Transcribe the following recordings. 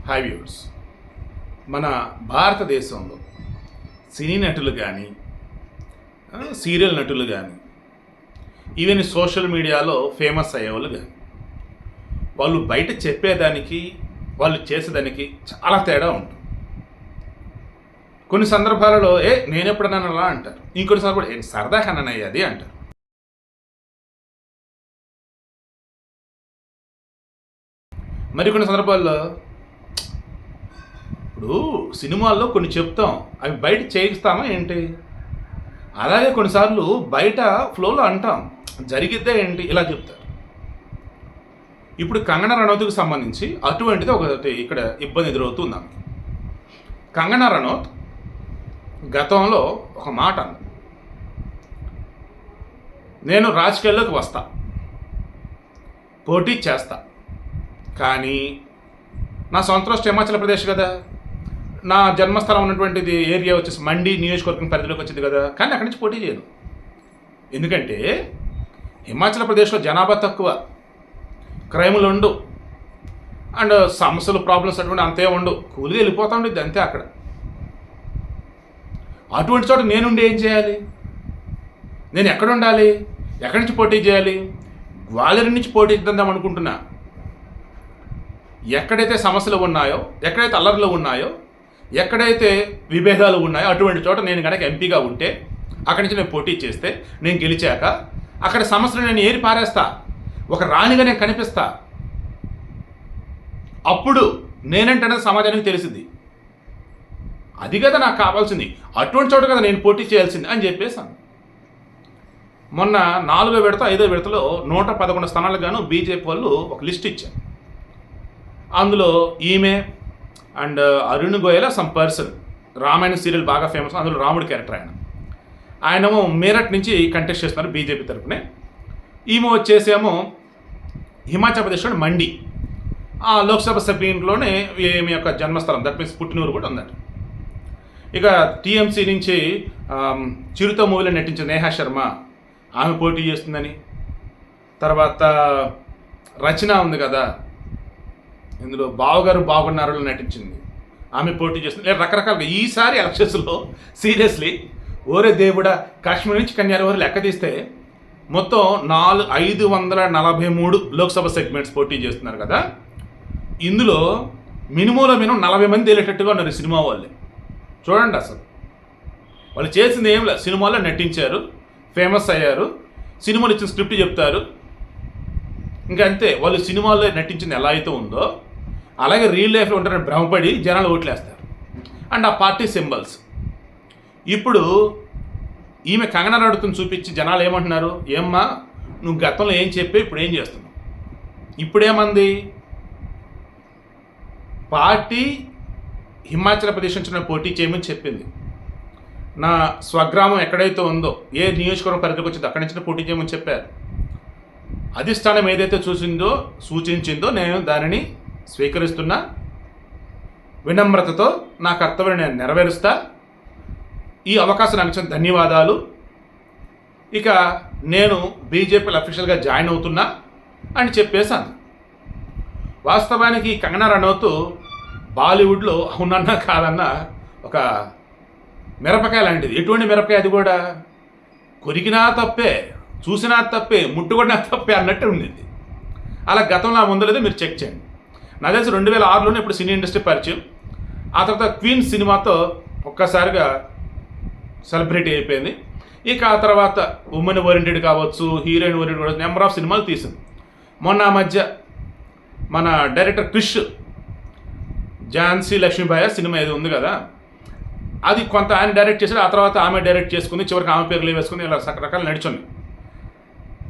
High viewers, మన భారతదేశంలో సినీ నటులు కానీ సీరియల్ నటులు కానీ ఈవెన్ సోషల్ మీడియాలో ఫేమస్ అయ్యేవాళ్ళు కానీ వాళ్ళు బయట చెప్పేదానికి వాళ్ళు చేసేదానికి చాలా తేడా ఉంటుంది. కొన్ని సందర్భాలలో నేను ఎప్పుడన్నా అలా అంటారు, ఇంకొన్ని సందర్భాలు సరదా కన్నయ్య అది అంటారు. మరికొన్ని సందర్భాల్లో ఇప్పుడు సినిమాల్లో కొన్ని చెప్తాం, అవి బయట చేయిస్తామా ఏంటి? అలాగే కొన్నిసార్లు బయట ఫ్లోలో అంటాం, జరిగిద్దే ఏంటి ఇలా చెప్తారు. ఇప్పుడు కంగనా రనౌత్కి సంబంధించి అటువంటిది ఒకటి ఇక్కడ ఇబ్బంది ఎదురవుతుంది. కంగనా రనౌత్ గతంలో ఒక మాట అంది, నేను రాజకీయాల్లోకి వస్తా, పోటీ చేస్తా, కానీ నా సొంత రాష్ట్రం హిమాచల్ ప్రదేశ్ కదా, నా జన్మస్థలం ఉన్నటువంటిది ఏరియా వచ్చేసి మండి నియోజకవర్గం పరిధిలోకి వచ్చింది కదా, కానీ అక్కడి నుంచి పోటీ చేయను. ఎందుకంటే హిమాచల్ ప్రదేశ్లో జనాభా తక్కువ, క్రైములు ఉండు, అండ్ సమస్యలు ప్రాబ్లమ్స్ అటువంటి అంతే ఉండు, కూలిగా వెళ్ళిపోతా ఉండేది అంతే. అక్కడ అటువంటి చోట నేనుండి ఏం చేయాలి? నేను ఎక్కడ ఉండాలి? ఎక్కడి నుంచి పోటీ చేయాలి? గ్వాలియర్ నుంచి పోటీ చేద్దాం అనుకుంటున్నా. ఎక్కడైతే సమస్యలు ఉన్నాయో, ఎక్కడైతే అల్లర్లు ఉన్నాయో, ఎక్కడైతే విభేదాలు ఉన్నాయో అటువంటి చోట నేను కనుక ఎంపీగా ఉంటే అక్కడి నుంచి నేను పోటీ చేస్తే నేను గెలిచాక అక్కడ సమస్యలు నేను ఏరి పారేస్తా, ఒక రాణిగా నేను కనిపిస్తా. అప్పుడు నేనంటే సమాజానికి తెలిసింది. అది కదా నాకు కావాల్సింది, అటువంటి చోట కదా నేను పోటీ చేయాల్సింది అని చెప్పేసాను. మొన్న 4వ విడత 5వ విడతలో 111 స్థానాలకు గాను బీజేపీ వాళ్ళు ఒక లిస్ట్ ఇచ్చారు. అందులో ఈమె and Arun Goyal some person, Ramayana serial బాగా ఫేమస్, అందులో రాముడి క్యారెక్టర్ ఆయనేమో మీరట్ నుంచి కంటెస్ట్ చేస్తున్నారు బీజేపీ తరఫునే. ఈమె వచ్చేసేమో హిమాచల్ ప్రదేశ్లో మండి ఆ లోక్సభ సభ్యులోనే ఈమె యొక్క జన్మస్థలం, దట్ మీన్స్ పుట్టినూరు కూడా ఉందట. ఇక టీఎంసీ నుంచి చిరుత మూవీలో నటించిన నేహా శర్మ ఆమె పోటీ చేస్తుందని, తర్వాత రచన ఉంది కదా ఇందులో బావగారు బాగున్నారులో నటించింది, ఆమె పోటీ చేస్తుంది. రకరకాలుగా ఈసారి ఎలక్షన్స్లో సీరియస్లీ ఓరే దేవుడా, కాశ్మీర్ నుంచి కన్యాకుమారి లెక్క తీస్తే మొత్తం 543 లోక్సభ సెగ్మెంట్స్ పోటీ చేస్తున్నారు కదా. ఇందులో మినిమంలో 40 మంది వెళ్ళేటట్టుగా ఉన్నారు సినిమా వాళ్ళే. చూడండి, అసలు వాళ్ళు చేసింది ఏం లేదు, సినిమాలో నటించారు, ఫేమస్ అయ్యారు, సినిమాలు ఇచ్చిన స్క్రిప్ట్ చెప్తారు, ఇంకా అంతే. వాళ్ళు సినిమాల్లో నటించింది ఎలా అయితే ఉందో అలాగే రియల్ లైఫ్లో ఉంటారని భ్రమపడి జనాలు ఓట్లేస్తారు. అండ్ ఆ పార్టీ సింబల్స్ ఇప్పుడు ఈమె కంగనా రనౌత్ని చూపించి జనాలు ఏమంటున్నారు, ఏమ్మా నువ్వు గతంలో ఏం చెప్పి ఇప్పుడు ఏం చేస్తున్నావు? ఇప్పుడేమంది, పార్టీ హిమాచల్ ప్రదేశ్ నుంచి పోటీ చేయమని చెప్పింది, నా స్వగ్రామం ఎక్కడైతే ఉందో ఏ నియోజకవర్గం పరిధిలోకి వచ్చిందో అక్కడి నుంచి పోటీ చేయమని చెప్పారు. అధిష్టానం ఏదైతే సూచించిందో నేను దానిని స్వీకరిస్తున్నా, వినమ్రతతో నా కర్తవ్యాన్ని నేను నెరవేరుస్తా, ఈ అవకాశం నాకు ఇచ్చిన ధన్యవాదాలు, ఇక నేను బీజేపీలో అఫీషియల్గా జాయిన్ అవుతున్నా అని చెప్పేశాను. వాస్తవానికి కంగనా రనౌత్ బాలీవుడ్లో అవునన్నా కాదన్నా ఒక మిరపకాయ లాంటిది. ఎటువంటి మిరపకాయ? అది కూడా కొరికినా తప్పే, చూసినా తప్పే, ముట్టుకొడినా తప్పే అన్నట్టు ఉండింది. అలా గతంలో ముందు లేదో మీరు చెక్ చేయండి. నాకు తెలిసి 2006లోనే ఇప్పుడు సినీ ఇండస్ట్రీ పరిచయం. ఆ తర్వాత క్వీన్ సినిమాతో ఒక్కసారిగా సెలబ్రిటీ అయిపోయింది. ఇక ఆ తర్వాత ఉమెన్ ఓరియంటెడ్ కావచ్చు, హీరోయిన్ ఓరియంటెడ్ కావచ్చు, నెంబర్ ఆఫ్ సినిమాలు తీసింది. మొన్న మధ్య మన డైరెక్టర్ క్రిష్ ఝాన్సీ లక్ష్మీబాయి సినిమా ఏది ఉంది కదా, అది కొంత ఆయన డైరెక్ట్ చేశాడు, ఆ తర్వాత ఆమె డైరెక్ట్ చేసుకుంది, చివరికి ఆమె పేర్లు వేసుకుంది, ఇలా రకరకాలు నడిచింది.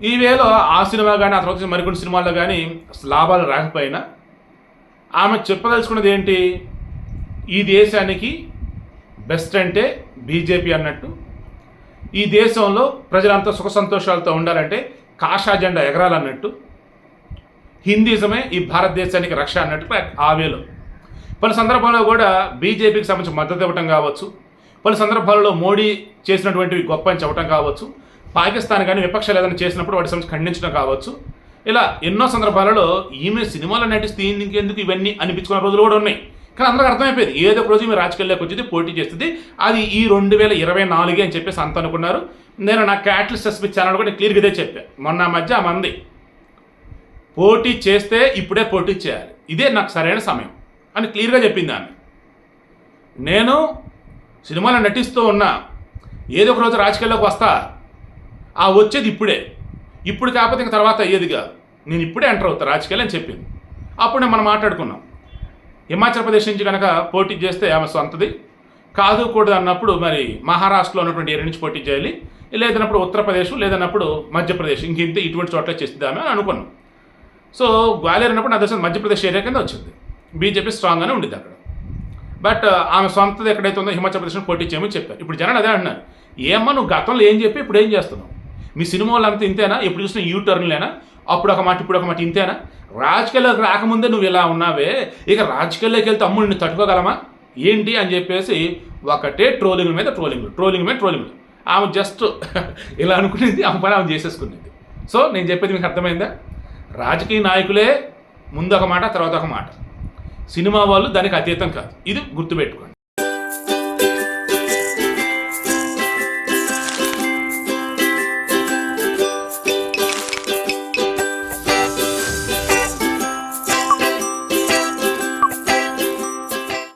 ఈ వేలో ఆ సినిమా కానీ ఆ తర్వాత మరికొన్ని సినిమాల్లో కానీ లాభాలు రాకపోయినా ఆమె చెప్పదలుచుకున్నది ఏంటి, ఈ దేశానికి బెస్ట్ అంటే బీజేపీ అన్నట్టు, ఈ దేశంలో ప్రజలంతా సుఖ సంతోషాలతో ఉండాలంటే కాషా జెండా ఎగరాలన్నట్టు, హిందీజమే ఈ భారతదేశానికి రక్ష అన్నట్టు ఆ వేలో పలు సందర్భాల్లో కూడా బీజేపీకి సంబంధించి మద్దతు ఇవ్వటం కావచ్చు, పలు సందర్భాల్లో మోడీ చేసినటువంటివి గొప్ప అని చెప్పడం కావచ్చు, పాకిస్తాన్ కానీ విపక్షాలు ఏదైనా చేసినప్పుడు వాటి సంబంధించి ఖండించడం కావచ్చు, ఇలా ఎన్నో సందర్భాలలో ఈమె సినిమాలో నటిస్తే ఇంకెందుకు ఇవన్నీ అనిపించుకున్న రోజులు కూడా ఉన్నాయి. కానీ అందరికి అర్థమైపోయింది ఏదో ఒక రోజు ఈమె రాజకీయాల్లోకి వచ్చింది, పోటీ చేస్తుంది, అది ఈ 2024 అని చెప్పేసి అంత అనుకున్నారు. నేను నా క్యాటలిస్ట్ ఎస్పీ ఛానల్ కూడా క్లియర్గా ఇదే చెప్పాను. మొన్న మధ్య మంది పోటీ చేస్తే ఇప్పుడే పోటీ చేయాలి, ఇదే నాకు సరైన సమయం అని క్లియర్గా చెప్పింది ఆమె. నేను సినిమాలో నటిస్తూ ఉన్నా, ఏదో ఒక రోజు రాజకీయాల్లోకి వస్తా, ఆ వచ్చేది ఇప్పుడే, ఇప్పుడు కాకపోతే ఇంక తర్వాత అయ్యేది కాదు, నేను ఇప్పుడే ఎంటర్ అవుతా రాజకీయాలు అని చెప్పింది. అప్పుడే మనం మాట్లాడుకున్నాం. హిమాచల్ ప్రదేశ్ నుంచి కనుక పోటీ చేస్తే ఆమె సొంతది కాదు కూడదు అన్నప్పుడు మరి మహారాష్ట్రలో ఉన్నటువంటి ఏరియా నుంచి పోటీ చేయాలి, లేదన్నప్పుడు ఉత్తరప్రదేశ్, లేదన్నప్పుడు మధ్యప్రదేశ్, ఇంత ఇటువంటి చోట్ల చేస్తుంది ఆమె అని అనుకున్నాం. సో గ్వాలియర్ అన్నప్పుడు నా దర్శనం మధ్యప్రదేశ్ ఏరియా కింద వచ్చింది, బీజేపీ స్ట్రాంగ్గానే ఉండింది అక్కడ. బట్ ఆమె సొంతది ఎక్కడైతే ఉందో హిమాచల్ ప్రదేశ్లో పోటీ చేయమని చెప్పారు. ఇప్పుడు జనాలు అదే అంటున్నారు, ఏమ్మా నువ్వు గతంలో ఏం చెప్పి ఇప్పుడు ఏం చేస్తున్నావు, మీ సినిమా వాళ్ళంతా ఇంతేనా, ఎప్పుడు చూసినా యూటర్న్లేనా, అప్పుడు ఒక మాట ఇప్పుడు ఒక మాట ఇంతేనా, రాజకీయాల్లోకి రాకముందే నువ్వు ఇలా ఉన్నావే, ఇక రాజకీయాల్లోకి వెళ్తే అమ్ముడు నిన్ను తట్టుకోగలమా ఏంటి అని చెప్పేసి ఒకటే ట్రోలింగ్ మీద ట్రోలింగ్. ఆమె జస్ట్ ఇలా అనుకునేది, ఆమె పని ఆమె చేసేసుకునేది. సో నేను చెప్పేది మీకు అర్థమైందా, రాజకీయ నాయకులే ముందు ఒక మాట తర్వాత ఒక మాట, సినిమా వాళ్ళు దానికి అతీతం కాదు, ఇది గుర్తుపెట్టుకోండి.